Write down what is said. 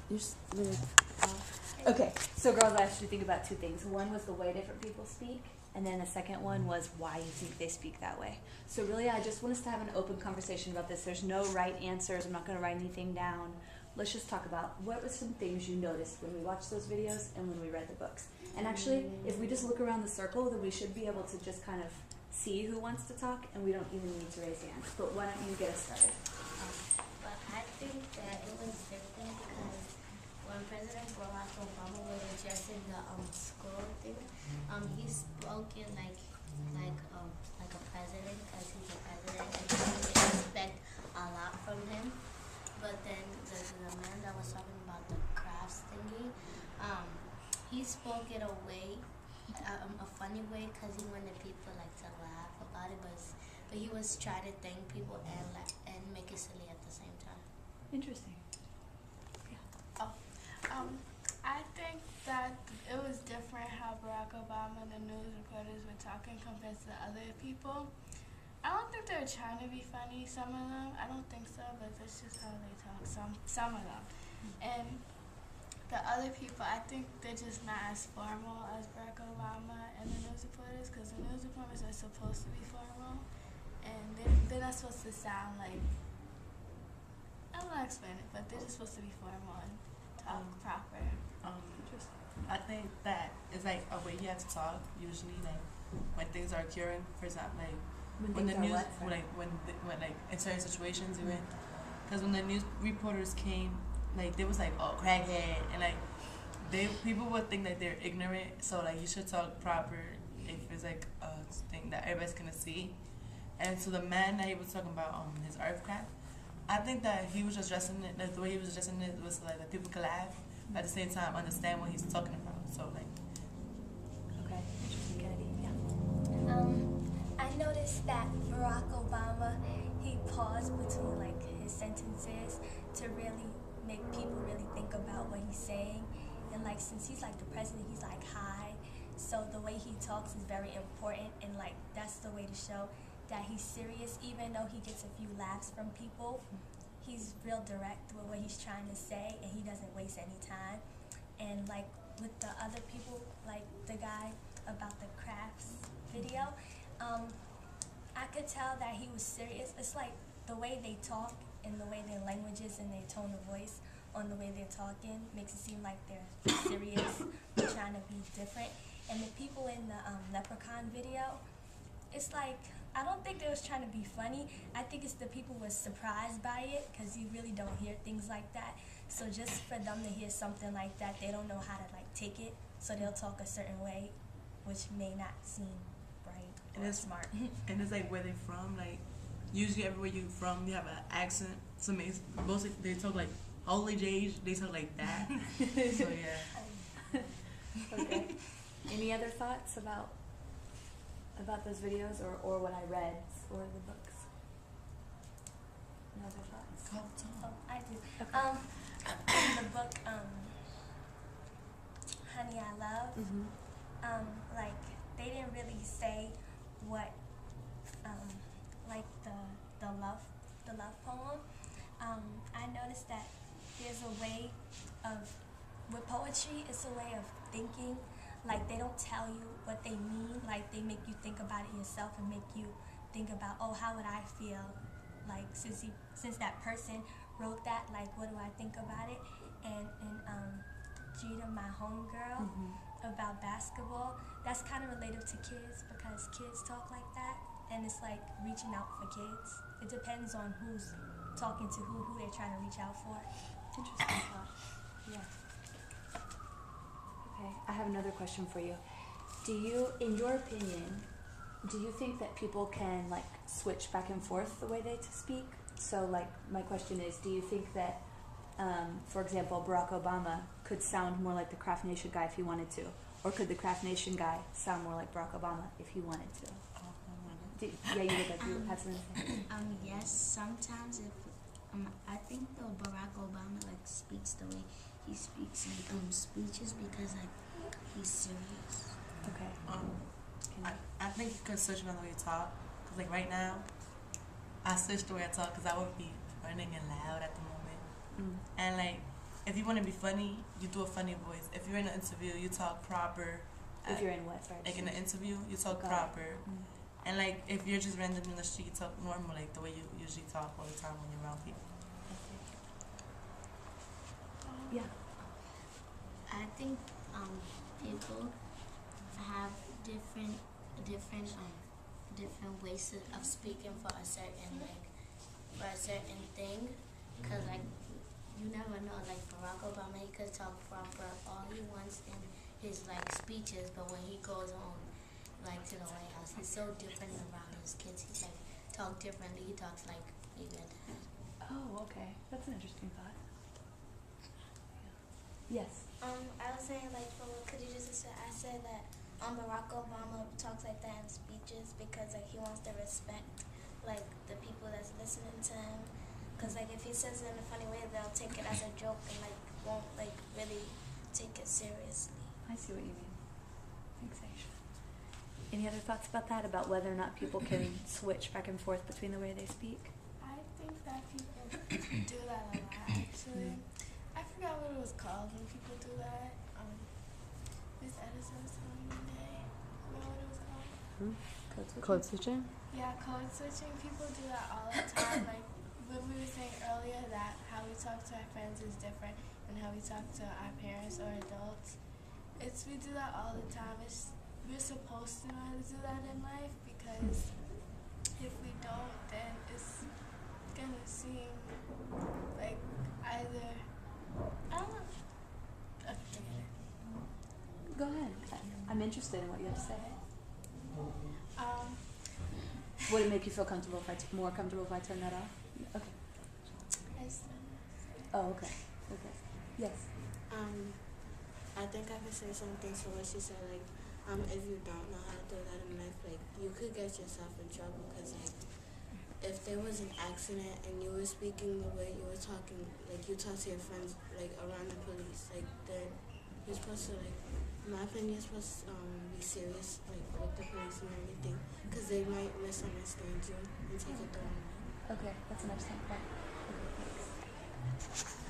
You're just really, okay, so girls, I asked you to think about two things. One was the way different people speak, and then the second one was why you think they speak that way. So really, I just want us to have an open conversation about this. There's no right answers. I'm not going to write anything down. Let's just talk about what were some things you noticed when we watched those videos and when we read the books. And actually, if we just look around the circle, then we should be able to just kind of see who wants to talk, and we don't even need to raise hands. But why don't you get us started? But I think that it was different because when President Barack Obama was addressing the school thing, he spoke in like a president because he's a president and you expect a lot from him. But then the man that was talking about the crafts thingy, he spoke it a way, a funny way, because he wanted people like to laugh about it, but he was trying to thank people and make it silly at the same time. Interesting. Oh, I think that it was different how Barack Obama and the news reporters were talking compared to the other people. I don't think they were trying to be funny, some of them. I don't think so, but that's just how they talk, some of them. And the other people, I think they're just not as formal as Barack Obama and the news reporters, because the news reporters are supposed to be formal, and they're not supposed to sound like, I don't know how to explain it, but they're just supposed to be formal and talk proper. I think that it's like a way you have to talk usually, like when things are occurring. For example, like when the news, when like in certain situations, even because when the news reporters came, like they was like, oh, crackhead, and like people would think that they're ignorant. So like you should talk proper if it's like a thing that everybody's gonna see. And so the man that he was talking about his earthcraft, I think that he was just addressing it. Like, the way he was addressing it was like that people could laugh, but at the same time understand what he's talking about. So like. Okay, interesting, Kennedy. Yeah. I noticed that Barack Obama, he paused between like his sentences to really make people really think about what he's saying. And like since he's like the president, he's like high, so the way he talks is very important, and like that's the way to show that he's serious. Even though he gets a few laughs from people, he's real direct with what he's trying to say, and he doesn't waste any time. And like with the other people, like the guy about the crafts video, I could tell that he was serious. It's like the way they talk and the way their languages and their tone of voice on the way they're talking makes it seem like they're serious, trying to be different. And the people in the Leprechaun video, it's like, I don't think they was trying to be funny. I think it's the people was surprised by it, because you really don't hear things like that. So just for them to hear something like that, they don't know how to like take it, so they'll talk a certain way, which may not seem right or smart. And it's like where they from. Like usually everywhere you from, you have an accent. So mostly they talk like holy Jage. They talk like that. So yeah. Okay. Any other thoughts about those videos or what I read or the books? No other thoughts? Oh, I do. Okay. In the book, Honey, I Love, like they didn't really say what, like the love poem. I noticed that there's a way of, with poetry, it's a way of thinking. Like they don't tell you what they mean, like they make you think about it yourself and make you think about, oh, how would I feel? Like since that person wrote that, like what do I think about it? And Jada, my homegirl, about basketball, that's kind of related to kids because kids talk like that, and it's like reaching out for kids. It depends on who's talking to who they're trying to reach out for. Interesting thought. Yeah. Okay, I have another question for you. Do you, in your opinion, do you think that people can like switch back and forth the way they speak? So like my question is, do you think that, for example, Barack Obama could sound more like the Craft Nation guy if he wanted to? Or could the Craft Nation guy sound more like Barack Obama if he wanted to? Yeah, you look like you have something to say. Yes, sometimes if I think though Barack Obama like speaks the way he speaks in speeches because like he's serious. Okay. I think you could switch another way to talk. Cause like right now, I switched the way I talk because I would be running and loud at the moment. And like if you want to be funny, you do a funny voice. If you're in an interview, you talk proper. If you're in what, sorry? Like in an interview, you talk Got it. proper. Mm. And like if you're just randomly in the street, you talk normal, like the way you usually talk all the time when you're around people. Yeah. I think people have different ways of speaking for a certain thing, cause like you never know. Like Barack Obama, he could talk proper all he wants in his like speeches, but when he goes on like to the White House, he's so different around his kids. He like talk differently. He talks like even. Oh, okay. That's an interesting thought. Yes. I was saying, like, from what Khadija just said, I said that Barack Obama talks like that in speeches because, like, he wants to respect, like, the people that's listening to him. Because, like, if he says it in a funny way, they'll take it as a joke and, like, won't, like, really take it seriously. I see what you mean. Thanks, Aisha. Any other thoughts about that? About whether or not people can switch back and forth between the way they speak? I think that people do that a lot, actually. I forgot what it was called when people do that. Miss Edison was telling me today. Remember what it was called? Code switching? Yeah, code switching. People do that all the time. Like when we were saying earlier that how we talk to our friends is different than how we talk to our parents or adults. We do that all the time. We're supposed to know how to do that in life, because if we don't, then it's gonna seem like either, I don't know. Go ahead. I'm interested in what you have to say. Would it make you feel comfortable more comfortable if I turn that off? Okay. Oh, okay. Okay. Yes. I think I could say something to what she said, like, if you don't know how to do that in life, like, you could get yourself in trouble, because, like, if there was an accident and you were speaking the way you were talking, like, you talk to your friends, like, around the police, like, then you're supposed to, like, in my opinion, you're supposed to be serious, like, with the police and everything, because they might misunderstand you and take it the wrong way. Okay, that's an excellent point. Okay, thanks.